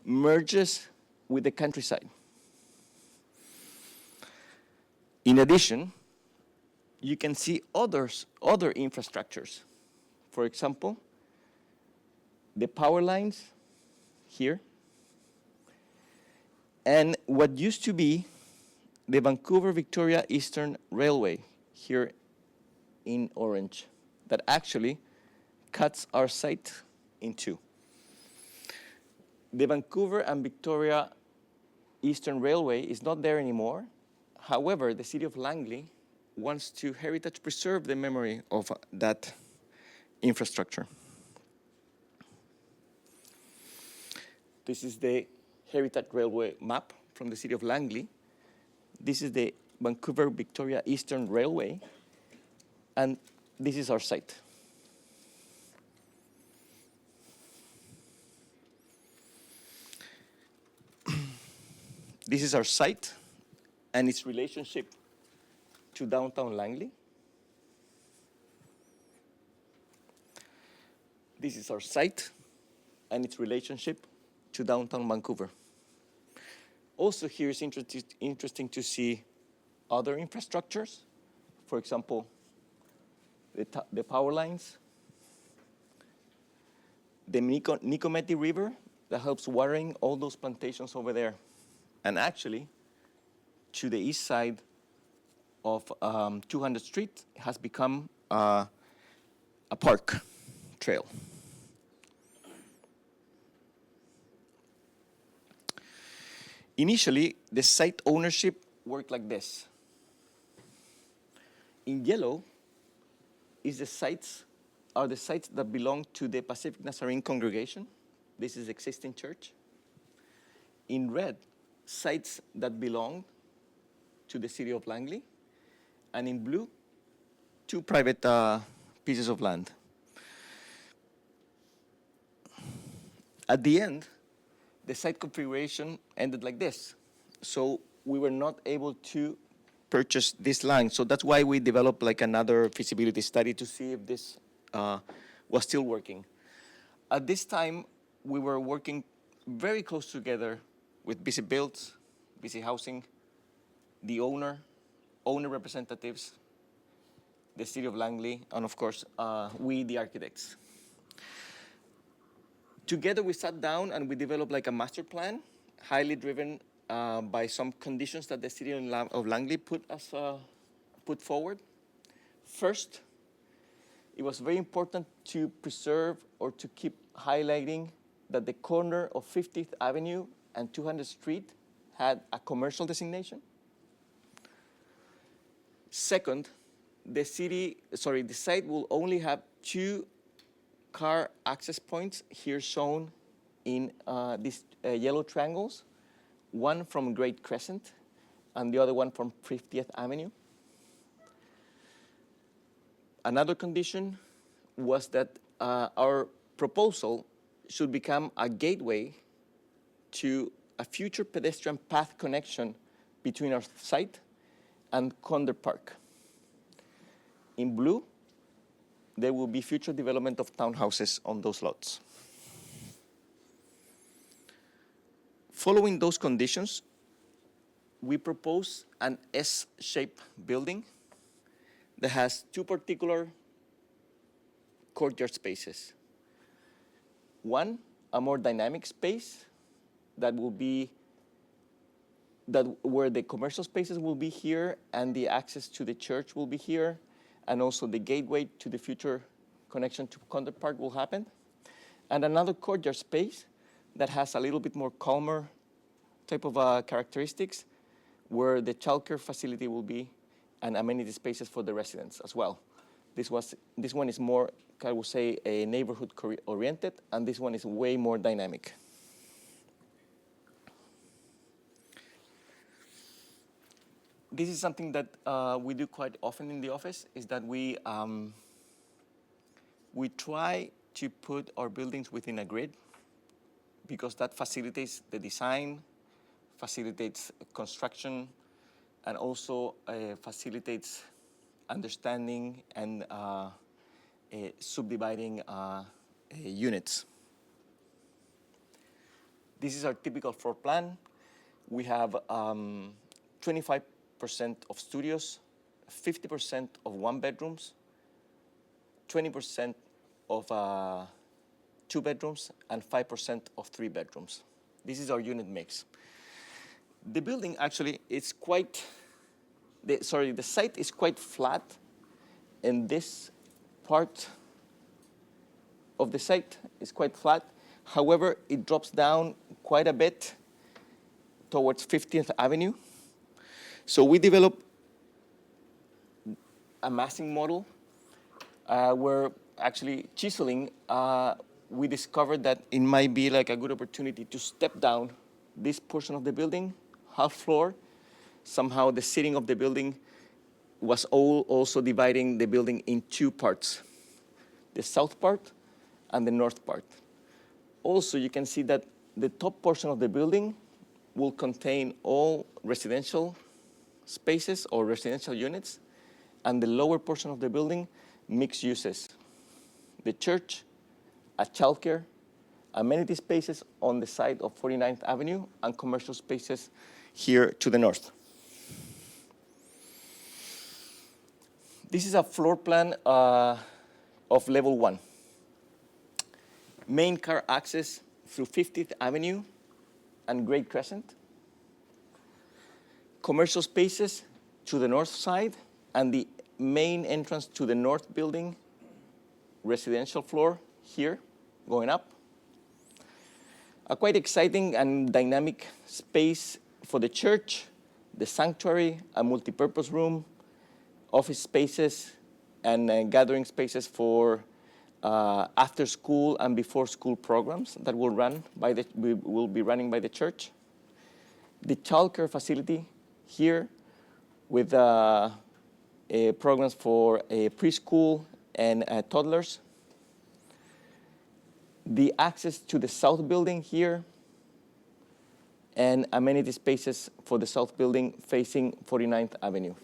merges with the countryside. In addition, you can see other infrastructures. For example, the power lines here, and what used to be the Vancouver-Victoria Eastern Railway here in orange, that actually cuts our site in two. The Vancouver and Victoria Eastern Railway is not there anymore. However, the City of Langley wants to heritage preserve the memory of that infrastructure. This is the Heritage Railway map from the City of Langley. This is the Vancouver-Victoria Eastern Railway, and this is our site. This is our site and its relationship to downtown Langley. This is our site and its relationship to downtown Vancouver. Also here is interesting to see other infrastructures. For example, the power lines, the Nicometti River that helps watering all those plantations over there. And actually, to the east side of 200th Street has become a park trail. Initially, the site ownership worked like this. In yellow are the sites that belong to the Pacific Nazarene congregation. This is existing church. In red, sites that belong to the City of Langley. And in blue, two private pieces of land. At the end, the site configuration ended like this. So we were not able to purchase this land. So that's why we developed like another feasibility study to see if this was still working. At this time, we were working very close together with BC Builds, BC Housing, the owner representatives, the City of Langley, and of course, we, the architects. Together we sat down and we developed like a master plan, highly driven by some conditions that the City of Langley put forward. First, it was very important to preserve or to keep highlighting that the corner of 50th Avenue and 200th Street had a commercial designation. Second, the site will only have two car access points here shown in these yellow triangles, one from Great Crescent and the other one from 50th Avenue. Another condition was that our proposal should become a gateway to a future pedestrian path connection between our site and Conder Park. In blue, there will be future development of townhouses on those lots. Following those conditions, we propose an S-shaped building that has two particular courtyard spaces. One, a more dynamic space where the commercial spaces will be here and the access to the church will be here, and also the gateway to the future connection to Conder Park will happen. And another courtyard space that has a little bit more calmer type of characteristics, where the childcare facility will be and amenity spaces for the residents as well. This one is more, I would say, a neighborhood oriented, and this one is way more dynamic. This is something that we do quite often in the office, is that we try to put our buildings within a grid, because that facilitates the design, facilitates construction, and also facilitates understanding and subdividing units. This is our typical floor plan. We have 25% of studios, 50% of one bedrooms, 20% of two bedrooms, and 5% of three bedrooms. This is our unit mix. The building actually is quite, the site is quite flat, and this part of the site is quite flat. However, it drops down quite a bit towards 15th Avenue. So we developed a massing model where actually chiseling, we discovered that it might be like a good opportunity to step down this portion of the building, half floor. Somehow the seating of the building was also dividing the building in two parts, the south part and the north part. Also, you can see that the top portion of the building will contain all residential spaces or residential units, and the lower portion of the building, mixed uses. The church, a childcare, amenity spaces on the side of 49th Avenue, and commercial spaces here to the north. This is a floor plan of level 1. Main car access through 50th Avenue and Great Crescent. Commercial spaces to the north side, and the main entrance to the north building, residential floor here, going up. A quite exciting and dynamic space for the church, the sanctuary, a multipurpose room, office spaces, and gathering spaces for after school and before school programs that will be running by the church. The childcare facility here with programs for preschool and toddlers. The access to the south building here, and amenity spaces for the south building facing 49th Avenue.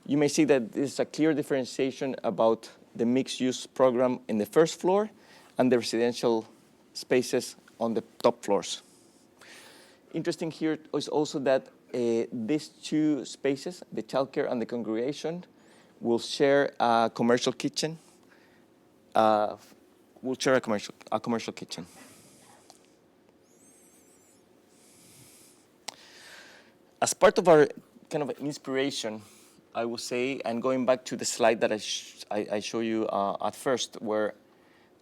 You may see that there's a clear differentiation about the mixed-use program in the first floor and the residential spaces on the top floors. Interesting here is also that these two spaces, the childcare and the congregation, will share a commercial kitchen. We'll share a commercial kitchen. As part of our kind of inspiration, I would say, and going back to the slide that I show you at first, where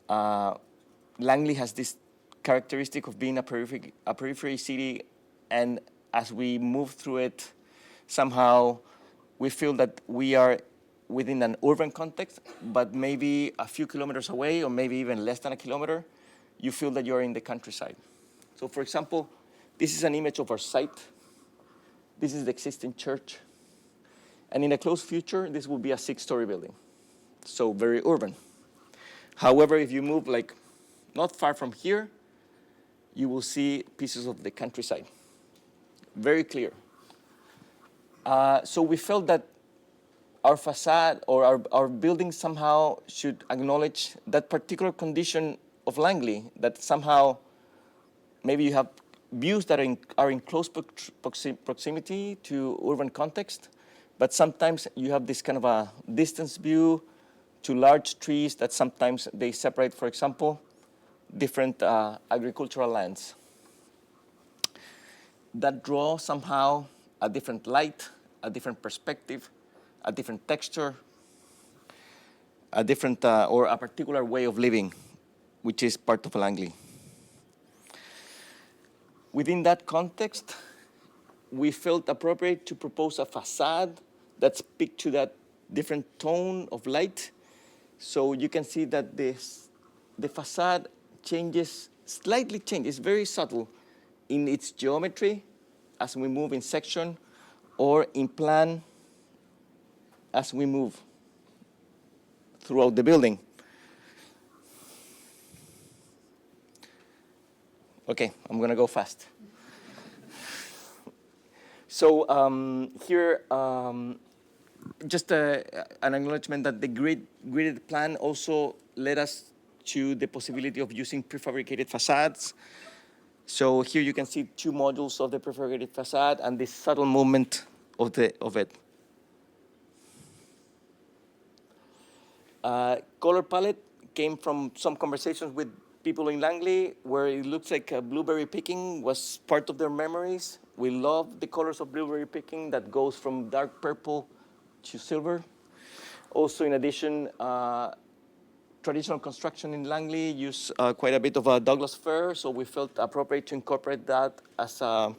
Langley has this characteristic of being a periphery city, and as we move through it, somehow we feel that we are within an urban context, but maybe a few kilometers away, or maybe even less than a kilometer, you feel that you're in the countryside. So for example, this is an image of our site. This is the existing church. And in a close future, this will be a 6-story building. So very urban. However, if you move like not far from here, you will see pieces of the countryside. Very clear. So we felt that our facade or our building somehow should acknowledge that particular condition of Langley, that somehow maybe you have views that are in close proximity to urban context, but sometimes you have this kind of a distance view to large trees that sometimes they separate, for example, different agricultural lands. That draw somehow a different light, a different perspective, a different texture, a different or a particular way of living, which is part of Langley. Within that context, we felt appropriate to propose a facade that speaks to that different tone of light. So you can see that the facade slightly changes, very subtle in its geometry as we move in section, or in plan as we move throughout the building. Okay, I'm gonna go fast. So here, just an acknowledgement that the gridded plan also led us to the possibility of using prefabricated facades. So here you can see two modules of the prefabricated facade and this subtle movement of it. Color palette came from some conversations with people in Langley where it looks like blueberry picking was part of their memories. We love the colors of blueberry picking that goes from dark purple to silver. Also, in addition, traditional construction in Langley use quite a bit of Douglas fir, so we felt appropriate to incorporate that as to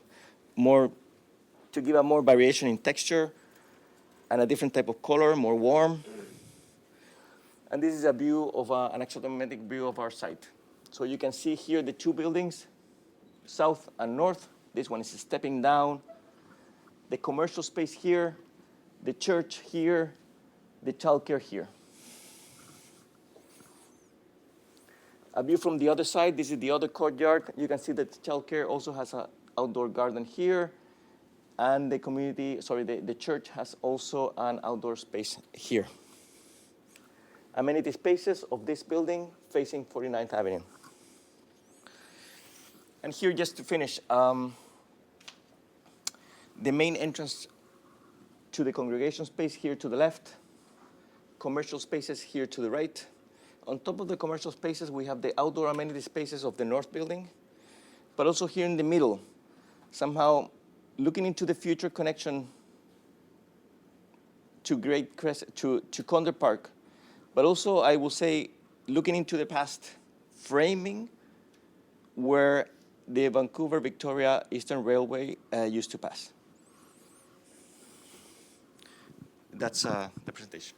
give a more variation in texture and a different type of color, more warm. And this is a view of an axiomatic view of our site. So you can see here the two buildings, south and north. This one is stepping down. The commercial space here, the church here, the childcare here. A view from the other side, this is the other courtyard. You can see that the childcare also has an outdoor garden here. And the church has also an outdoor space here. Amenity spaces of this building facing 49th Avenue. And here, just to finish, the main entrance to the congregation space here to the left, commercial spaces here to the right. On top of the commercial spaces, we have the outdoor amenity spaces of the north building, but also here in the middle, somehow looking into the future connection to to Condor Park, but also, I will say, looking into the past, framing where the Vancouver-Victoria Eastern Railway used to pass. That's the presentation.